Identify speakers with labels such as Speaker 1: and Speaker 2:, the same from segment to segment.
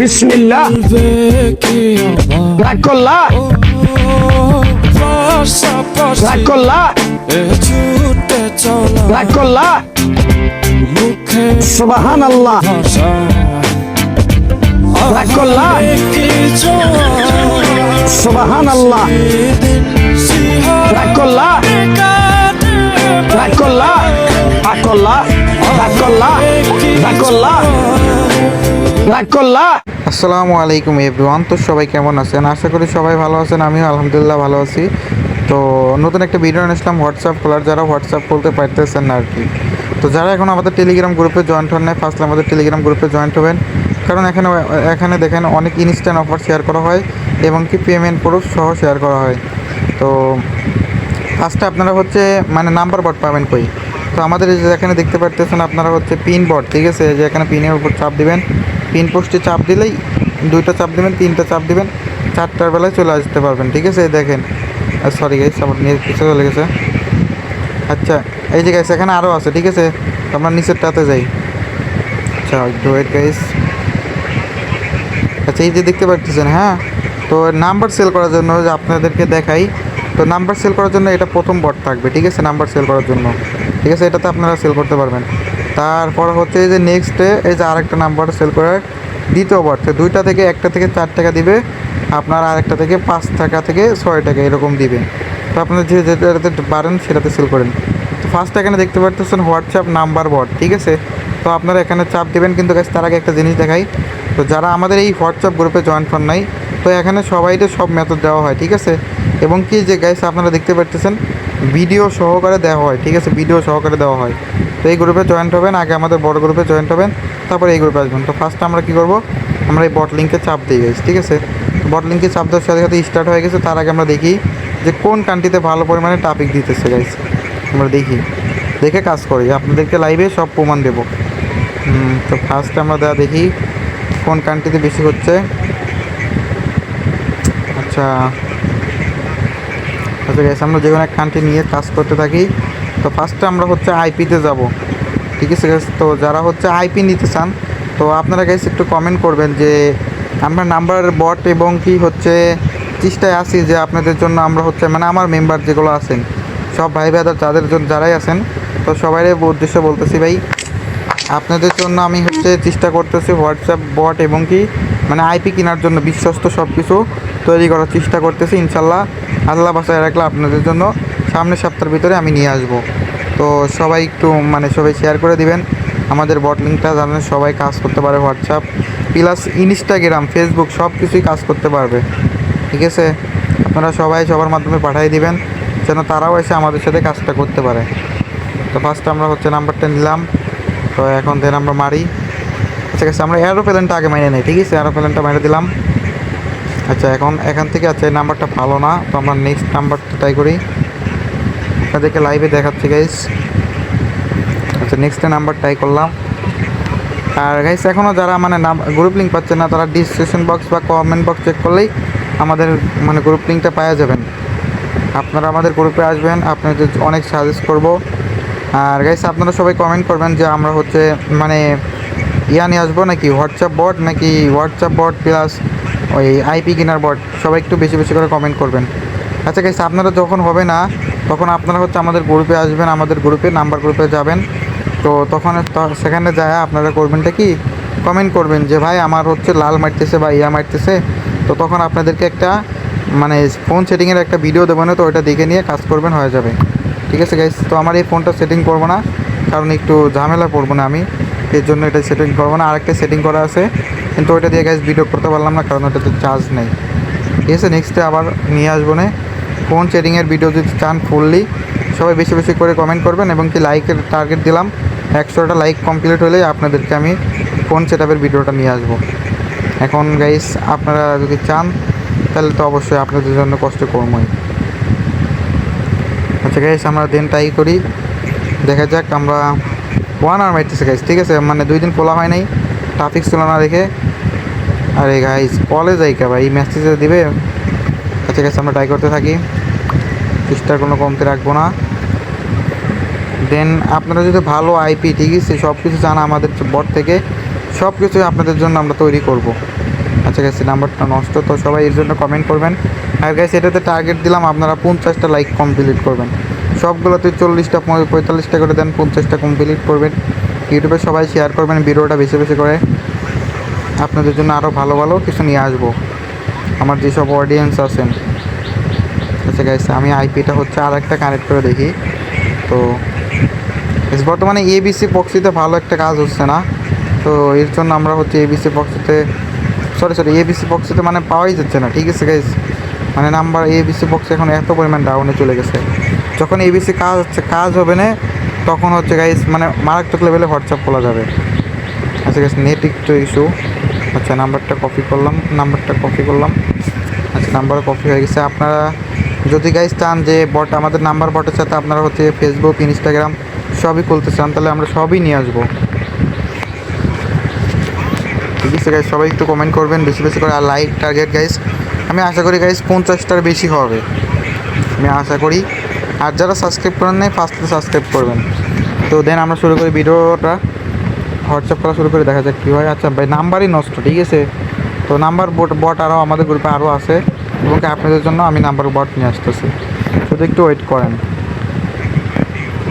Speaker 1: বিসমিল্লাহ। রাগ করলা, রাগ করলা, রাগ করলা। সুবহানাল্লাহ। রাগ করলা, সুবহানাল্লাহ। রাগ করলা, রাগ করলা, রাগ করলা, রাগ করলা, রাগ করলা, রাগ করলা।
Speaker 2: আসসালামু আলাইকুম এভরিওয়ান। তো সবাই কেমন আছেন? আশা করি সবাই ভালো আছেন। আমিও আলহামদুলিল্লাহ ভালো আছি। তো নতুন একটা ভিডিও নিয়েছিলাম হোয়াটসঅ্যাপ খোলার, যারা হোয়াটসঅ্যাপ খুলতে পারতেছেন না আর কি। তো যারা এখন আমাদের টেলিগ্রাম গ্রুপে জয়েন্ট হন নাই, ফার্স্টে আমাদের টেলিগ্রাম গ্রুপে জয়েন্ট হবেন। কারণ এখানে দেখেন অনেক ইনস্ট্যান্ট অফার শেয়ার করা হয় এবং কি পেমেন্ট প্রুফ সহ শেয়ার করা হয়। তো ফার্স্টে আপনারা হচ্ছে মানে নাম্বার বট পাবেন কই। তো আমাদের এই যে এখানে দেখতে পারতেছেন আপনারা হচ্ছে পিন বট, ঠিক আছে? যে এখানে পিনের উপর চাপ দিবেন, পিন পোস্টে চাপ দিলেই দুইটা চাপ দিবেন, তিনটা চাপ দিবেন, চারটার বেলায় চলে আসতে পারবেন, ঠিক আছে? দেখেন, সরি গাইস, আমার নিয়ে পিছিয়ে চলে গেছে। আচ্ছা, এই যে গাইস এখানে আরও আছে, ঠিক আছে? তো আমরা নিচেরটাতে যাই। আচ্ছা, ওয়েট গাইস। আচ্ছা, এই যে দেখতে পাচ্ছেন, হ্যাঁ। তো নাম্বার সেল করার জন্য যে আপনাদেরকে দেখাই, তো নাম্বার সেল করার জন্য এটা প্রথম বট থাকবে, ঠিক আছে? নাম্বার সেল করার জন্য, ঠিক আছে? এটাতে আপনারা সেল করতে পারবেন। তারপর হচ্ছে এই যে নেক্সটে এই যে আরেকটা নাম্বার সেল করার দ্বিতীয় বট, দুইটা থেকে একটা থেকে 4 টাকা দিবে আপনার, আরেকটা থেকে 5 টাকা থেকে 6 টাকা এরকম দিবে। তো আপনারা যে যেটাতে পারেন সেটাতে সেল করেন। তো ফার্স্ট এখানে দেখতে পাচ্ছেন হোয়াটসঅ্যাপ নাম্বার বট, ঠিক আছে? তো আপনারা এখানে চাপ দেবেন, কিন্তু গাইস তার আগে একটা জিনিস দেখাই। তো যারা আমাদের এই হোয়াটসঅ্যাপ গ্রুপে জয়েন হন নাই, তো এখানে সবাইকে সব মেথড দেওয়া হয়, ঠিক আছে? এবং কি যে গাইস আপনারা দেখতে পাচ্ছেন ভিডিও সহকারে দেওয়া হয়, ঠিক আছে? ভিডিও সহকারে দেওয়া হয়। তো এই গ্রুপে জয়েন্ট হবেন, আগে আমাদের বড় গ্রুপে জয়েন্ট হবেন, তারপরে এই গ্রুপে আসবেন। তো ফার্স্টে আমরা কী করবো, আমরা এই বট লিঙ্কে চাপ দিই গাইস, ঠিক আছে? বট লিঙ্কে চাপ দেওয়ার সাথে সাথে স্টার্ট হয়ে গেছে। তার আগে আমরা দেখি যে কোন কান্ট্রিতে ভালো পরিমাণে ট্রাফিক দিতেছে গাইস, আমরা দেখে কাজ করি, আপনাদেরকে লাইভে সব প্রমাণ দেবো। তো ফার্স্টে আমরা দেখি কোন কান্ট্রিতে বেশি হচ্ছে। আচ্ছা আচ্ছা গাইস, আমরা যে কোনো এক কান্ট্রি নিয়ে কাজ করতে থাকি। তো ফার্স্টে আমরা হচ্ছে আইপিতে যাব, ঠিক আছে গাইস? তো যারা হচ্ছে আইপি নিতে চান, তো আপনারা গাইস একটু কমেন্ট করবেন যে আমরা নাম্বার বট এবং কি হচ্ছে চেষ্টায় আছি যে আপনাদের জন্য আমরা হচ্ছে মানে আমার মেম্বার যেগুলো আছেন সব ভাই ভাইদের যাদের জন্য যারাই আছেন, তো সবাই উদ্দেশ্যে বলতেছি ভাই, আপনাদের জন্য আমি হচ্ছে চেষ্টা করতেছি হোয়াটসঅ্যাপ বট এবং কি মানে আইপি কেনার জন্য বিশ্বস্ত সব কিছু তৈরি করার চেষ্টা করতেছি। ইনশাল্লাহ আল্লাহ বাসায় রাখলে আপনাদের জন্য সামনের সপ্তাহের ভিতরে আমি নিয়ে আসব। তো সবাই একটু মানে সবাই শেয়ার করে দিবেন আমাদের বট লিঙ্কটা, জানেন সবাই কাজ করতে পারে, হোয়াটসঅ্যাপ প্লাস ইনস্টাগ্রাম ফেসবুক সব কিছুই কাজ করতে পারবে, ঠিক আছে? আপনারা সবাই সবার মাধ্যমে পাঠিয়ে দিবেন যেন তারাও এসে আমাদের সাথে কাজটা করতে পারে। তো ফার্স্টে আমরা হচ্ছে নাম্বারটা নিলাম। তো এখন দেন আমরা মারি। আচ্ছা গেছে, আমরা এরোপ্লেনটা আগে মাইনে নেই, ঠিক আছে? এরোপ্লেনটা মেরে দিলাম। আচ্ছা এখন এখান থেকে আচ্ছা এই নাম্বারটা ভালো না, তো আমরা নেক্সট নাম্বারটা ট্রাই করি, আপনাদেরকে লাইভে দেখাচ্ছি গাইস। আচ্ছা নেক্সট নাম্বার ট্রাই করলাম। আর গাইস এখনও যারা মানে গ্রুপ লিঙ্ক পাচ্ছেন না, তারা ডিসক্রিপশন বক্স বা কমেন্ট বক্স চেক করলেই আমাদের মানে গ্রুপ লিঙ্কটা পাওয়া যাবেন। আপনারা আমাদের গ্রুপে আসবেন, আপনাদের অনেক সাজেস্ট করব। আর গাইস আপনারা সবাই কমেন্ট করবেন যে আমরা হচ্ছে মানে নিয়ে আসবো নাকি হোয়াটসঅ্যাপ বট, নাকি হোয়াটসঅ্যাপ বট প্লাস ওই আইপি কেনার বট, সবাই একটু বেশি বেশি করে কমেন্ট করবেন। আচ্ছা গাইস, আপনারা যখন হবে না তখন আপনারা হচ্ছে আমাদের গ্রুপে আসবেন, আমাদের গ্রুপে নাম্বার গ্রুপে যাবেন। তো তখন সেখানে যায় আপনারা করবেনটা কি, কমেন্ট করবেন যে ভাই আমার হচ্ছে লাল মারতেছে বা ইয়া মারতেছে। তো তখন আপনাদেরকে একটা মানে ফোন সেটিংয়ের একটা ভিডিও দেবো না, তো ওইটা দেখে নিয়ে কাজ করবেন, হয়ে যাবে, ঠিক আছে গাইস? তো আমার এই ফোনটা সেটিং করবো না, কারণ একটু ঝামেলা পড়বো না আমি, এর জন্য এটা সেটিং করবো না। আরেকটা সেটিং করা আছে, কিন্তু ওইটা দিয়ে গাইস ভিডিও করতে পারলাম না, কারণ ওটাতে চার্জ নেই, ঠিক আছে? নেক্সটে আবার নিয়ে আসবো না। ফোন সেটিংয়ের ভিডিও যদি চান ফুললি, সবাই বেশি বেশি করে কমেন্ট করবেন এবং কি লাইকের টার্গেট দিলাম 100টা লাইক কমপ্লিট হলেই আপনাদেরকে আমি ফোন সেটআপের ভিডিওটা নিয়ে আসবো। এখন গাইস আপনারা যদি চান তাহলে তো অবশ্যই আপনাদের জন্য কষ্ট করবই। আচ্ছা গাইস, আমরা দেন ট্রাই করি, দেখা যাক। আমরা 1 আওয়ার মারতেছে গাইস, ঠিক আছে? মানে 2 দিন খোলা হয় নাই, ট্রাফিক ছিল না দেখে। আরে গাইস কলে যাই কে ভাই, মেসেজে দিবে। আচ্ছা গাইস, আমরা ট্রাই করতে থাকি, চেষ্টার কোনো কমতে রাখবো না। দেন আপনারা যদি ভালো আইপি, ঠিক আছে, সব কিছু চান আমাদের বট থেকে, সব কিছু আপনাদের জন্য আমরা তৈরি করব, আচ্ছা গাইস নাম্বারটা নষ্ট, তো সবাই এর জন্য কমেন্ট করবেন। আর গাইস এটাতে টার্গেট দিলাম আপনারা 50টা লাইক কমপ্লিট করবেন। সবগুলোতে 40টা 45টা করে দেন, 50টা কমপ্লিট করবেন। ইউটিউবে সবাই শেয়ার করবেন ভিডিওটা বেশি বেশি করে। আপনাদের জন্য আরও ভালো ভালো কিছু নিয়ে আসবো আমার যেসব অডিয়েন্স আছেন। আচ্ছা গাইস আমি আইপিটা হচ্ছে আর একটা কানেক্ট করে দেখি। তো বর্তমানে এবিসি প্রক্সিতে ভালো একটা কাজ হচ্ছে না, তো এর জন্য আমরা হচ্ছে এবিসি প্রক্সিতে এবিসি বক্সে মানে পাওয়াই যাচ্ছে না। ঠিক আছে গাইস, মানে নাম্বার এবিসি বক্সে এখন এত পরিমাণ ডাউনে চলে গেছে। যখন এবিসি কাজ হবে না তখন হচ্ছে গাইস মানে মারাত্মক লেভেলে হোয়াটসঅ্যাপ খোলা যাবে। আচ্ছা গাইস নেট একটু ইস্যু। আচ্ছা নাম্বারটা কপি করলাম। আচ্ছা নাম্বার কপি হয়ে গেছে। আপনারা যদি গাইস চান যে আমাদের নাম্বার বটের সাথে আপনারা হচ্ছে ফেসবুক ইনস্টাগ্রাম সবই খুলতে চান, তাহলে আমরা সবই নিয়ে আসবো। ঠিক আছে গাইস, সবাই একটু কমেন্ট করবেন বেশি বেশি করে। আর লাইক টার্গেট গাইস আমি আশা করি গাইস 50টার বেশি হবে, আমি আশা করি। আর যারা সাবস্ক্রাইব করেন নাই ফার্স্টে সাবস্ক্রাইব করবেন। তো দেন আমরা শুরু করি ভিডিওটা, হোয়াটসঅ্যাপ করা শুরু করে দেখা যাক কী হয়। আচ্ছা ভাই নাম্বারই নষ্ট, ঠিক আছে। তো নাম্বার বট আরও আমাদের গ্রুপে আরও আছে, এবং আপনাদের জন্য আমি নাম্বার বট নিয়ে আসতেছি, শুধু একটু ওয়েট করেন।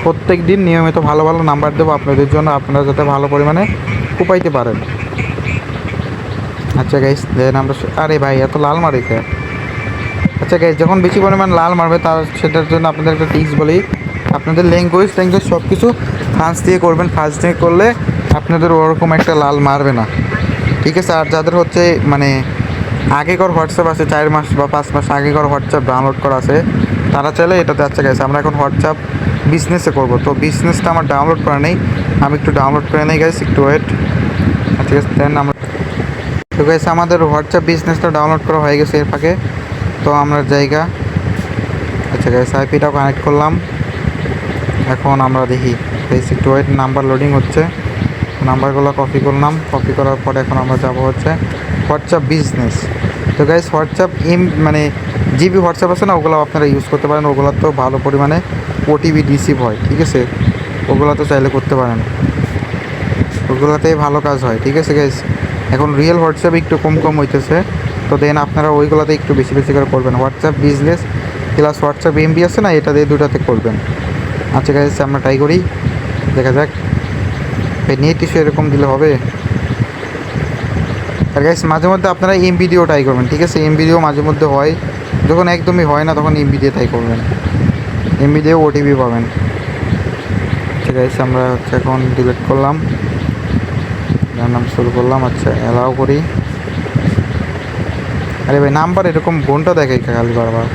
Speaker 2: প্রত্যেক দিন নিয়মিত ভালো ভালো নাম্বার দেবো আপনাদের জন্য, আপনারা যাতে ভালো পরিমাণে কুপাইতে পারেন। আচ্ছা গাইস দেন আমরা আরে ভাই এত লাল মারে কে? আচ্ছা গাইস যখন বেশি পরিমাণ লাল মারবে সেটার জন্য আপনাদের একটা টিপস বলি। আপনাদের ল্যাঙ্গুয়েজ সব কিছু ফ্রান্স দিয়ে করবেন। ফ্রান্স দিয়ে করলে আপনাদের ওরকম একটা লাল মারবে না, ঠিক আছে। আর যাদের হচ্ছে মানে আগেকার হোয়াটসঅ্যাপ আছে 4 মাস বা 5 মাস আগেকার হোয়াটসঅ্যাপ ডাউনলোড করা আছে, তারা চাইলে এটাতে। আচ্ছা গাইস আমরা এখন হোয়াটসঅ্যাপ বিজনেসে করব, তো বিজনেসটা আমার ডাউনলোড করা নেই, আমি একটু ডাউনলোড করে নেই গাইস, একটু ওয়েট। আচ্ছা গাইস দেন আমরা তো গাইস আমাদের হোয়াটসঅ্যাপ বিজনেসটা ডাউনলোড করা হয়ে গেছে এর ফাঁকে। তো আমরা জায়গা আচ্ছা গাইস আইপিটাও কানেক্ট করলাম। এখন আমরা দেখি গাইস একটু ওয়েট, নাম্বার লোডিং হচ্ছে। নাম্বারগুলো কপি করলাম, কপি করার পরে এখন আমরা যাব হচ্ছে হোয়াটসঅ্যাপ বিজনেস। তো গাইস হোয়াটসঅ্যাপ মানে জিবি হোয়াটসঅ্যাপ আছে না, ওগুলো আপনারা ইউজ করতে পারেন। ওগুলো তো ভালো পরিমাণে ওটিপি রিসিভ হয়, ঠিক আছে। ওগুলো তো চাইলে করতে পারেন, ওগুলোতেই ভালো কাজ হয়, ঠিক আছে গাইস। এখন রিয়েল হোয়াটসঅ্যাপ একটু কম হইতেছে, তো দেন আপনারা ওইগুলোতে একটু বেশি বেশি করে করবেন। WhatsApp business plus WhatsApp MB আছে না, এটা দিয়ে দুটাতে করবেন। আচ্ছা গাইস আমরা ট্রাই করি, দেখা যাক। নেট ইস্যু এরকম দিলে হবে। আর গাইস মাঝে মধ্যে আপনারা এমবি দিয়েও ট্রাই করবেন, ঠিক আছে। এমবি দিয়েও মাঝে মধ্যে হয়, যখন একদমই হয় না তখন এমবি দিয়ে ট্রাই করবেন, এমবি দিয়েও ওটিপি পাবেন। আচ্ছা গাইস আমরা হচ্ছে এখন ডিলিট করলাম, নাম শুরু করলাম। আচ্ছা অ্যালাউ করি। আরে ভাই নাম্বার এরকম বোনটা দেখে খালি বারবার।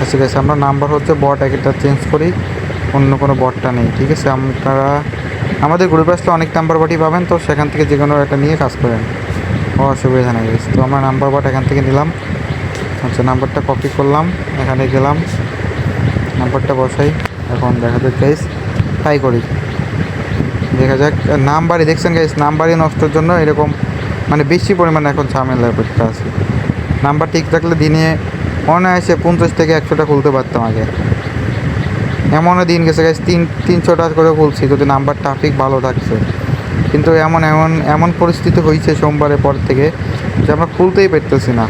Speaker 2: আচ্ছা গাইস আমরা নাম্বার হচ্ছে বট একটা চেঞ্জ করি, অন্য কোনো বটটা নেই, ঠিক আছে। আপনারা আমাদের গ্রুপে আসলে অনেক নাম্বার বটই পাবেন, তো সেখান থেকে যে কোনো একটা নিয়ে কাজ করেন, অসুবিধা নেই গাইস। তো আমরা নাম্বার বট এখান থেকে নিলাম। আচ্ছা নাম্বারটা কপি করলাম, এখানে গেলাম, নাম্বারটা বসাই। এখন দেখা যাক গাইস, ট্রাই করি, দেখা যাক। নাম্বারই দেখছেন গাইস, নাম্বারই নষ্টের জন্য এরকম মানে বেশি পরিমাণে এখন ঝামেলার করতে আছে। নাম্বার ঠিক থাকলে দিনে অনায়াসে 50 থেকে 100টা খুলতে পারতাম আগে। এমনও দিন গেছে গাইস 300টা করে খুলছি, যদি নাম্বার ট্রাফিক ভালো থাকছে। কিন্তু এমন পরিস্থিতি হয়েছে সোমবারের পর থেকে যে আমরা খুলতেই পারতেছি না,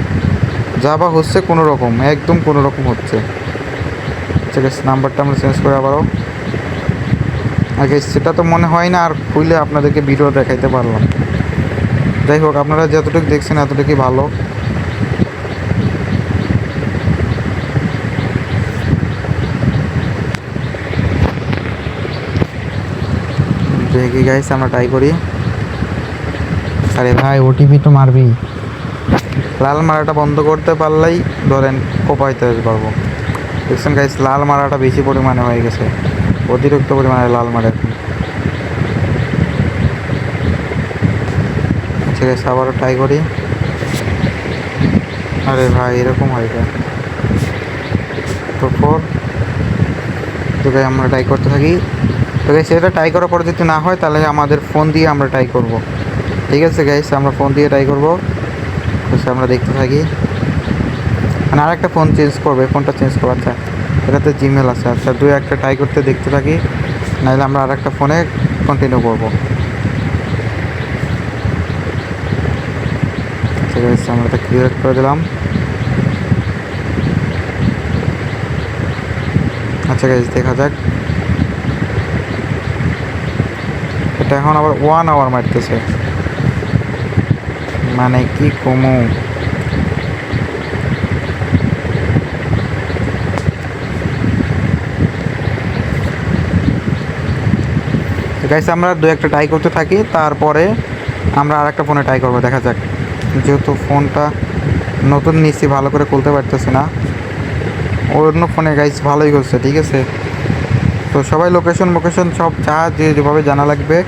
Speaker 2: যা বা হচ্ছে কোনো রকম, একদম কোনো রকম হচ্ছে। ঠিক আছে নাম্বারটা আমরা চেঞ্জ করে আবারও আগে, সেটা তো মনে হয় না আর খুলে আপনাদেরকে ভিডিও দেখাইতে পারলাম। যাই হোক আপনারা যতটুকু দেখছেন এতটুকুই ভালো। দেখি গাইস আমরা ট্রাই করি। আরে ভাই ওটিপি তো মারবি, লাল মারাটা বন্ধ করতে পারলেই ধরেন কোপাইতে পারবো। দেখছেন গাইস লাল মারাটা বেশি পরিমাণে হয়ে গেছে, অতিরিক্ত পরিমাণে লাল মারে এখন। ঠিক আছে আবারও ট্রাই করি। আরে ভাই এরকম হয় না, তো গাইস আমরা ট্রাই করতে থাকি। তো গাইস এটা ট্রাই করার পর যদি না হয় তাহলে আমাদের ফোন দিয়ে আমরা ট্রাই করব, ঠিক আছে গাইস। আমরা ফোন দিয়ে ট্রাই করবো, আমরা দেখতে থাকি। মানে আর একটা ফোন চেঞ্জ করবে, ফোনটা চেঞ্জ করবো। আচ্ছা এটাতে জিমেল আছে, আচ্ছা 2-1টা ট্রাই করতে দেখতে থাকি, নাহলে আমরা আর একটা ফোনে কন্টিনিউ করবো। আচ্ছা গাইস, আমরা এটা ক্লিয়ার করে দিলাম। আচ্ছা গাইস, দেখা যাক। এটা এখন আবার 1 আওয়ার মারতেছে, মানে কি কমু। গাইস আমরা দু একটা ট্রাই করতে থাকি, তারপরে আমরা আর একটা ফোনে ট্রাই করবো, দেখা যাক। যেহেতু ফোনটা নতুন নিচ্ছি, ভালো করে খুলতে পারতেছি না। অন্য ফোনে গাইস ভালোই হচ্ছে, ঠিক আছে। তো সবাই লোকেশন সব যা যেভাবে জানা লাগবে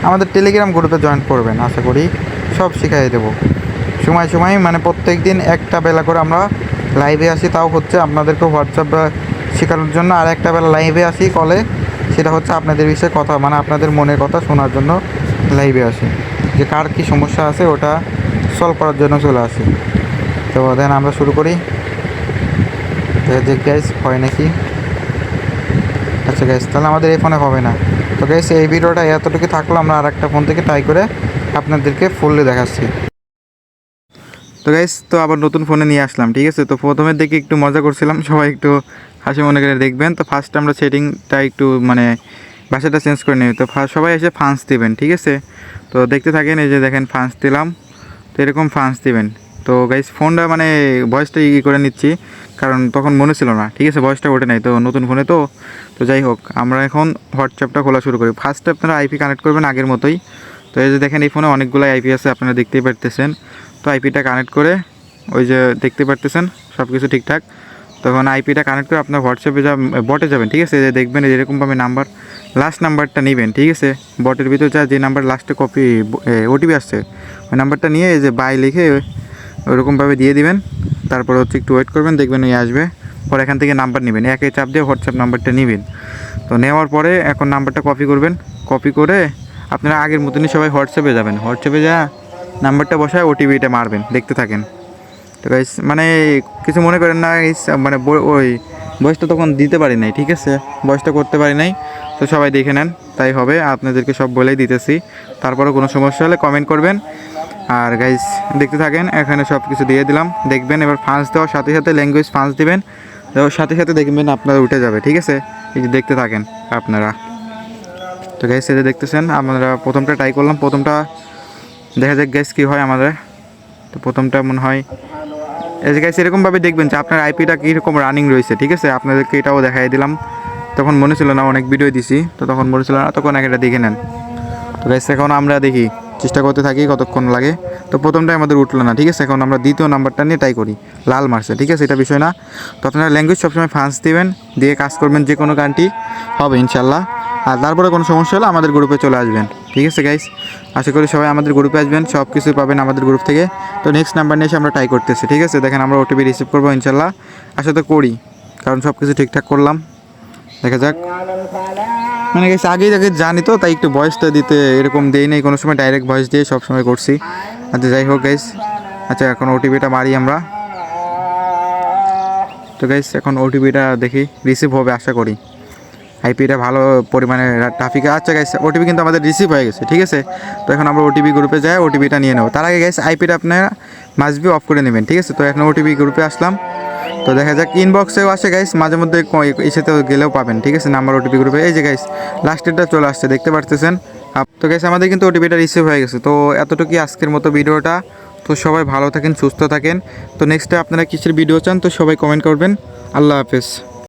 Speaker 2: আমাদের টেলিগ্রাম গ্রুপে জয়েন করবেন, আশা করি সব শিখাই দেবো। সময় মানে প্রত্যেক দিন একটা বেলা করে আমরা লাইভে আসি, তাও হচ্ছে আপনাদেরকে হোয়াটসঅ্যাপ শেখানোর জন্য। আর একটা বেলা লাইভে আসি কলে, সেটা হচ্ছে আপনাদের বিষয়ে কথা, মানে আপনাদের মনের কথা শোনার জন্য লাইভে আসি। যে কার কী সমস্যা আছে ওটা সলভ করার জন্য চলে আসি। তো দেন আমরা শুরু করি। যে গ্যাস হয় নাকি? আচ্ছা গ্যাস, তাহলে আমাদের এই ফোনে হবে না। তো গ্যাস এই ভিডিওটা এতটুকু থাকলো, আমরা আর একটা ফোন থেকে ট্রাই করে আপনাদেরকে ফুললি দেখাচ্ছি। তো গাইস, তো আবার নতুন ফোনে নিয়ে আসলাম, ঠিক আছে। তো প্রথমের দিকে একটু মজা করছিলাম, সবাই একটু হাসি মনে করে দেখবেন। তো ফার্স্ট আমরা সেটিংটা একটু মানে ভাষাটা চেঞ্জ করে নিই। তো সবাই এসে ফান্স দিবেন, ঠিক আছে। তো দেখতে থাকেন, এই যে দেখেন ফান্স দিলাম। তো এরকম ফান্স দিবেন। তো গাইস ফোনটা মানে ভয়েসটা করে নিচ্ছি, কারণ তখন মনে ছিল না, ঠিক আছে, ভয়েসটা ওঠে নাই তো নতুন ফোনে। তো তো যাই হোক, আমরা এখন হোয়াটসঅ্যাপটা খোলা শুরু করি। ফার্স্টে আপনারা আইপি কানেক্ট করবেন আগের মতোই। তো এই যে দেখেন এই ফোনে অনেকগুলো আইপি আছে, আপনারা দেখতেই পারতেছেন। তো আইপিটা কানেক্ট করে, ওই যে দেখতে পারতেছেন সব কিছু ঠিকঠাক। তখন আইপিটা কানেক্ট করে আপনার হোয়াটসঅ্যাপে বটে যাবেন, ঠিক আছে। যে দেখবেন এরকমভাবে নাম্বার, লাস্ট নাম্বারটা নেবেন, ঠিক আছে। বটের ভিতরে যে নাম্বার লাস্টে কপি ওটিপি আসছে, ওই নাম্বারটা নিয়ে এই যে বাই লিখে ওরকমভাবে দিয়ে দিবেন। তারপর হচ্ছে একটু ওয়েট করবেন, দেখবেন ওই আসবে। পরে এখান থেকে নাম্বার নেবেন, একে চাপ দিয়ে হোয়াটসঅ্যাপ নাম্বারটা নেবেন। তো নেওয়ার পরে এখন নাম্বারটা কপি করবেন। কপি করে আপনারা আগের মতনই সবাই হোয়াটসঅ্যাপে যাবেন। হোয়াটসঅ্যাপে যা নাম্বারটা বসায় ওটিপিটা মারবেন, দেখতে থাকেন। তো গাইস মানে কিছু মনে করেন না গাইস, মানে ওই বয়সটা তখন দিতে পারি নাই, ঠিক আছে, বয়সটা করতে পারি নাই। তো সবাই দেখে নেন, তাই হবে। আপনাদেরকে সব বলেই দিতেছি, তারপরে কোনো সমস্যা হলে কমেন্ট করবেন। আর গাইস দেখতে থাকেন, এখানে সব কিছু দিয়ে দিলাম, দেখবেন। এবার ফান্স দেওয়ার সাথে সাথে ল্যাঙ্গুয়েজ ফান্স দিবেন, দেওয়ার সাথে সাথে দেখবেন আপনারা উঠে যাবে, ঠিক আছে। এই যে দেখতে থাকেন আপনারা। তো গাইস এই যে দেখতেছেন, আমরা প্রথমটা ট্রাই করলাম, প্রথমটা দেখা যাক গাইস কী হয় আমাদের। তো প্রথমটা মনে হয় এই যে গাইস এরকমভাবে দেখবেন যে আপনার আইপিটা কীরকম রানিং রয়েছে, ঠিক আছে। আপনাদেরকে এটাও দেখাই দিলাম, তখন মনে ছিল না, অনেক ভিডিও দিছি তো তখন মনে ছিল না, তখন একটা দেখে নেন। তো গাইস এখন আমরা দেখি, চেষ্টা করতে থাকি কতক্ষণ লাগে। তো প্রথমটাই আমাদের উঠলো না, ঠিক আছে। এখন আমরা দ্বিতীয় নাম্বারটা নিয়ে ট্রাই করি, লাল মারছে, ঠিক আছে, এটা বিষয় না। তো আপনারা ল্যাঙ্গুয়েজ সবসময় ফান্স দিবেন, দিয়ে কাজ করবেন, যে কোনো গানটি হবে ইনশাল্লাহ। আর তারপরে কোনো সমস্যা হলে আমাদের গ্রুপে চলে আসবেন, ঠিক আছে গাইস। আশা করি সবাই আমাদের গ্রুপে আসবেন, সব কিছু পাবেন আমাদের গ্রুপ থেকে। তো নেক্সট নাম্বার নিয়ে এসে আমরা ট্রাই করতেছি, ঠিক আছে। দেখেন আমরা ওটিপি রিসিভ করবো ইনশাল্লাহ, আশা তো করি, কারণ সব কিছু ঠিকঠাক করলাম। দেখা যাক, মানে গাইস আগে জানি তো, তাই একটু ভয়েসটা দিতে এরকম দেই নাই, কোনো সময় ডাইরেক্ট ভয়েস দিয়ে সব সময় করছি। আচ্ছা যাই হোক গাইস, আচ্ছা এখন ওটিপিটা মারি আমরা। তো গাইস এখন ওটিপিটা দেখি রিসিভ হবে আশা করি, আইপিটা ভালো পরিমাণে ট্রাফিক। আচ্ছা গাইস ওটিপি কিন্তু আমাদের রিসিভ হয়ে গেছে, ঠিক আছে। তো এখন আমরা ওটিপি গ্রুপে যাই, ওটিপিটা নিয়ে নেব। তার আগে গাইস আইপিটা আপনারা মাস্ট বি অফ করে নেবেন, ঠিক আছে। তো এখন ওটিপি গ্রুপে আসলাম। তো দেখা যাক ইনবক্সেও আসে গাইস, মাঝে মধ্যে ইসেতেও গেলেও পাবেন, ঠিক আছে, নাম্বার ওটিপি গ্রুপে। এই যে গাইস লাস্টেরটা চলে আসছে, দেখতে পারতেছেন। তো গাইস আমাদের কিন্তু ওটিপিটা রিসিভ হয়ে গেছে। তো এতটুকুই আজকের মতো ভিডিওটা। তো সবাই ভালো থাকেন, সুস্থ থাকেন। তো নেক্সটে আপনারা কিসের ভিডিও চান তো সবাই কমেন্ট করবেন। আল্লাহ হাফেজ।